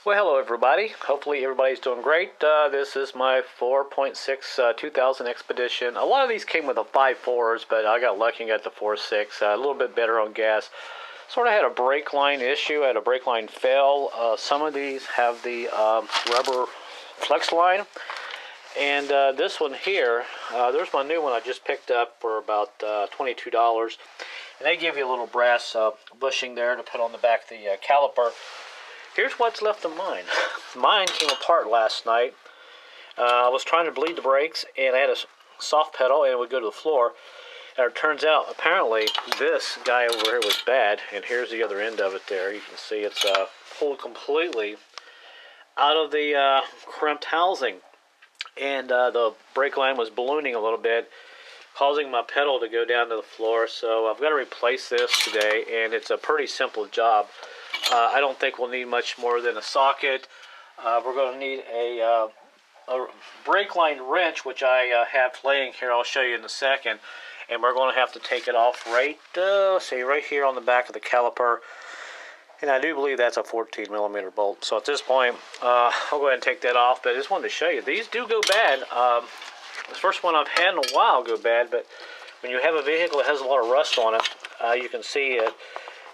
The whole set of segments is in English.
Well, hello everybody. Hopefully everybody's doing great. This is my 4.6 2000 Expedition. A lot of these came with a 5.4s, but I got lucky and got the 4.6. A little bit better on gas. Sort of had a brake line issue. I had a brake line fail. Some of these have the rubber flex line. And this one here, there's my new one I just picked up for about $22. And they give you a little brass bushing there to put on the back of the caliper. Here's what's left of mine. Mine came apart last night. I was trying to bleed the brakes, and I had a soft pedal, and it would go to the floor. And it turns out, apparently, this guy over here was bad, and here's the other end of it there. You can see it's pulled completely out of the crimped housing. And the brake line was ballooning a little bit, causing my pedal to go down to the floor. So I've got to replace this today, and it's a pretty simple job. I don't think we'll need much more than a socket. We're going to need a brake line wrench, which I have laying here. I'll show you in a second. And we're going to have to take it off right here on the back of the caliper. And I do believe that's a 14 millimeter bolt. So at this point, I'll go ahead and take that off. But I just wanted to show you. These do go bad. The first one I've had in a while go bad. But when you have a vehicle that has a lot of rust on it, you can see it.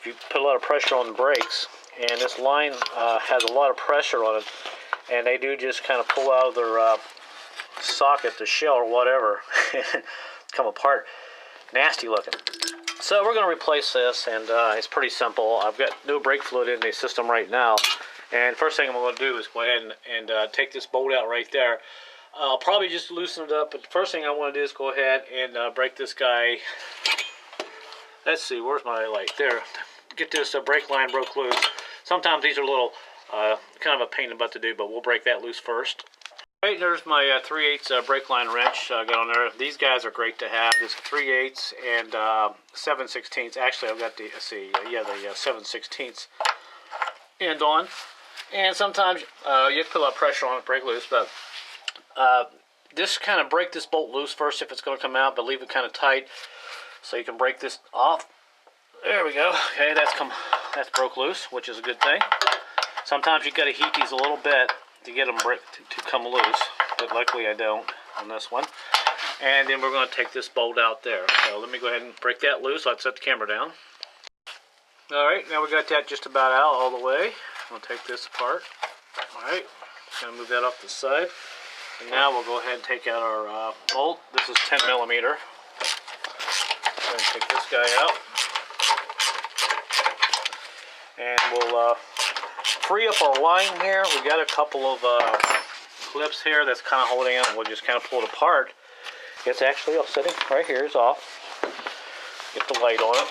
You put a lot of pressure on the brakes, and this line has a lot of pressure on it, and they do just kind of pull out of their socket, the shell or whatever, and come apart. Nasty looking. So we're going to replace this, and it's pretty simple. I've got no brake fluid in the system right now, and first thing I'm going to do is go ahead and take this bolt out right there. I'll probably just loosen it up, but the first thing I want to do is go ahead and break this guy. Let's see, where's my light? There. Get this brake line broke loose. Sometimes these are a little kind of a pain in the butt to do, but we'll break that loose first. All right, there's my 3/8 brake line wrench got on there. These guys are great to have. There's 3/8 and 7/16. Actually, I've got the the 7/16 end on. And sometimes you have to put a lot of pressure on it, break loose. But just kind of break this bolt loose first if it's going to come out, but leave it kind of tight so you can break this off. There we go. Okay, that's broke loose, which is a good thing. Sometimes you got to heat these a little bit to get them to come loose, but luckily I don't on this one. And then we're going to take this bolt out there. So let me go ahead and break that loose. Let's set the camera down. All right, now we got that just about out all the way. We'll take this apart. All right, going to move that off the side. And now we'll go ahead and take out our bolt. This is 10 millimeter. Go ahead and take this guy out. And we'll free up our line here. We got a couple of clips here that's kind of holding it. We'll just kind of pull it apart. It's actually all sitting right here. It's off. Get the light on it.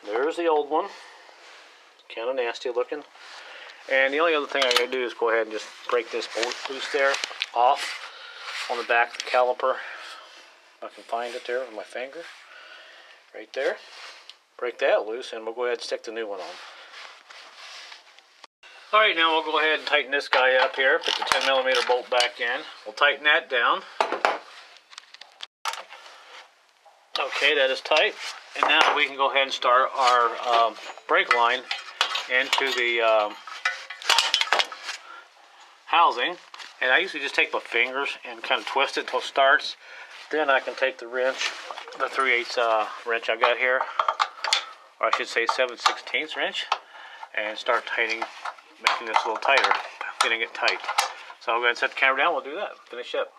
There's the old one. Kind of nasty looking. And the only other thing I gotta do is go ahead and just break this bolt loose there off on the back of the caliper. If I can find it there with my finger. Right there. Break that loose, and we'll go ahead and stick the new one on. Alright, now we'll go ahead and tighten this guy up here. Put the 10 millimeter bolt back in. We'll tighten that down. Okay, that is tight. And now we can go ahead and start our brake line into the housing. And I usually just take my fingers and kind of twist it until it starts. Then I can take the wrench, the 3/8 wrench I got here, or I should say 7/16 wrench, and start tightening, making this a little tighter, getting it tight. So I'll go ahead and set the camera down. We'll do that. Finish up.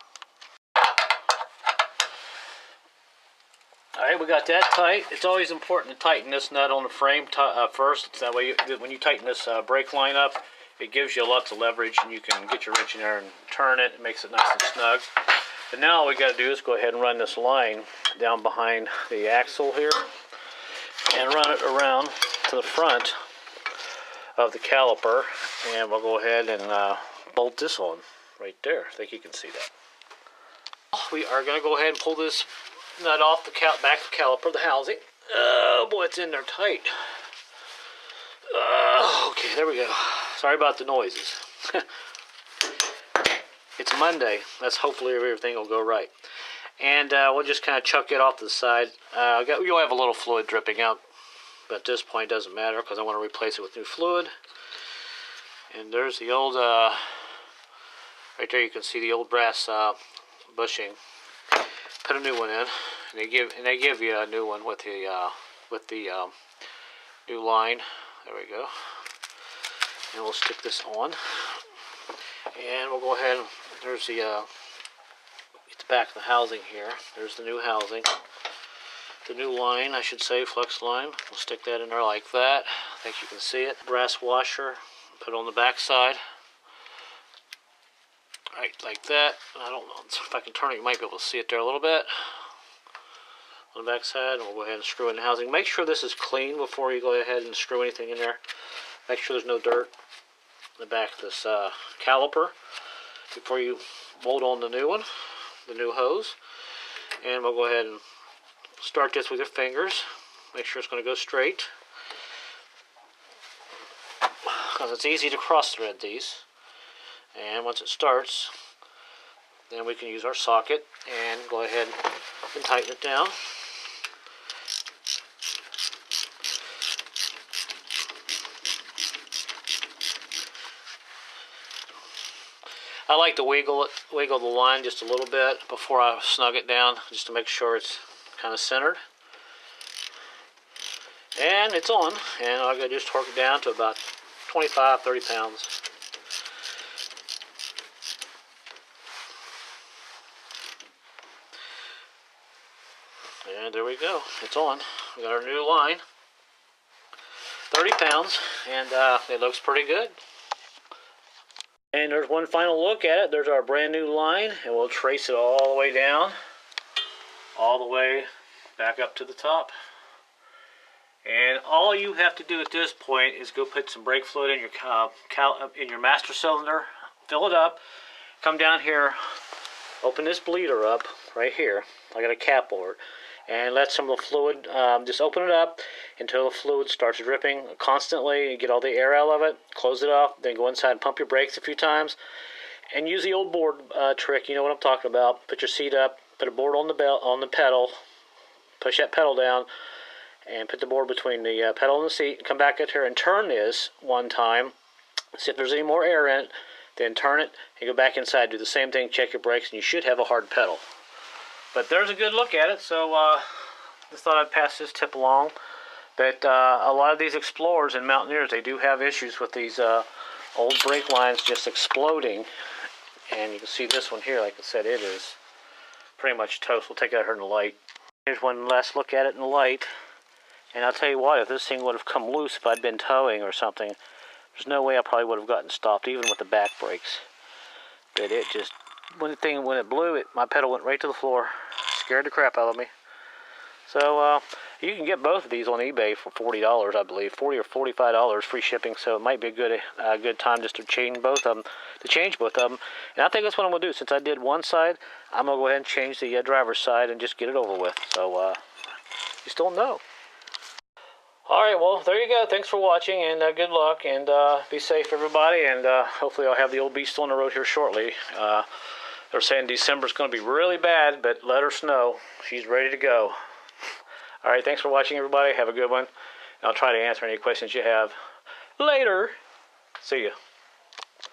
All right, we got that tight. It's always important to tighten this nut on the frame first. That way, when you tighten this brake line up, it gives you lots of leverage, and you can get your wrench in there and turn it. It makes it nice and snug. And now all we got to do is go ahead and run this line down behind the axle here and run it around to the front of the caliper, and we'll go ahead and bolt this on right there. I think you can see that. We are going to go ahead and pull this nut off the back of the caliper, the housing. Oh boy, it's in there tight. Okay, there we go. Sorry about the noises. It's Monday. Let's hopefully everything will go right. And we'll just kind of chuck it off to the side. You'll have a little fluid dripping out but at this point it doesn't matter because I want to replace it with new fluid. And there's the old, right there you can see the old brass bushing. Put a new one in, and they give you a new one with the new line. There we go. And we'll stick this on, and we'll go ahead. There's the back of the housing here. There's the new housing, the new line, I should say, flex line. We'll stick that in there like that. I think you can see it. Brass washer. Put it on the back side. Right, like that. I don't know if I can turn it. You might be able to see it there a little bit. On the back side, and we'll go ahead and screw in the housing. Make sure this is clean before you go ahead and screw anything in there. Make sure there's no dirt in the back of this caliper before you bolt on the new one, the new hose. And we'll go ahead and start this with your fingers. Make sure it's going to go straight, because it's easy to cross thread these. And once it starts, then we can use our socket and go ahead and tighten it down. I like to wiggle the line just a little bit before I snug it down, just to make sure it's kind of centered. And it's on, and I'm going to just torque it down to about 25-30 pounds. And there we go, it's on. We got our new line, 30 pounds, and it looks pretty good. And there's one final look at it. There's our brand new line, and we'll trace it all the way down, all the way back up to the top. And all you have to do at this point is go put some brake fluid in your master cylinder, fill it up, come down here, open this bleeder up right here. I got a cap over it, and let some of the fluid, just open it up until the fluid starts dripping constantly, and get all the air out of it. Close it off, then go inside and pump your brakes a few times, and use the old board trick. You know what I'm talking about. Put your seat up, put a board on the pedal, push that pedal down, and put the board between the pedal and the seat. Come back up here and turn this one time. See if there's any more air in it. Then turn it and go back inside. Do the same thing. Check your brakes, and you should have a hard pedal. But there's a good look at it. So just thought I'd pass this tip along. But a lot of these Explorers and Mountaineers, they do have issues with these old brake lines just exploding. And you can see this one here. Like I said, it is pretty much toast. We'll take it out here in the light. Here's one last look at it in the light. And I'll tell you what, if this thing would have come loose if I'd been towing or something, there's no way I probably would have gotten stopped, even with the back brakes. But it just, when it blew, my pedal went right to the floor. Scared the crap out of me. So you can get both of these on eBay for $40, I believe, $40 or $45, free shipping. So it might be a good time just to change both of them. And I think that's what I'm gonna do. Since I did one side, I'm gonna go ahead and change the driver's side and just get it over with. So you still know. Alright, well, there you go. Thanks for watching, and good luck, and be safe, everybody, and hopefully I'll have the old beast on the road here shortly. They're saying December's going to be really bad, but let her snow. She's ready to go. Alright, thanks for watching, everybody. Have a good one. And I'll try to answer any questions you have later. See ya.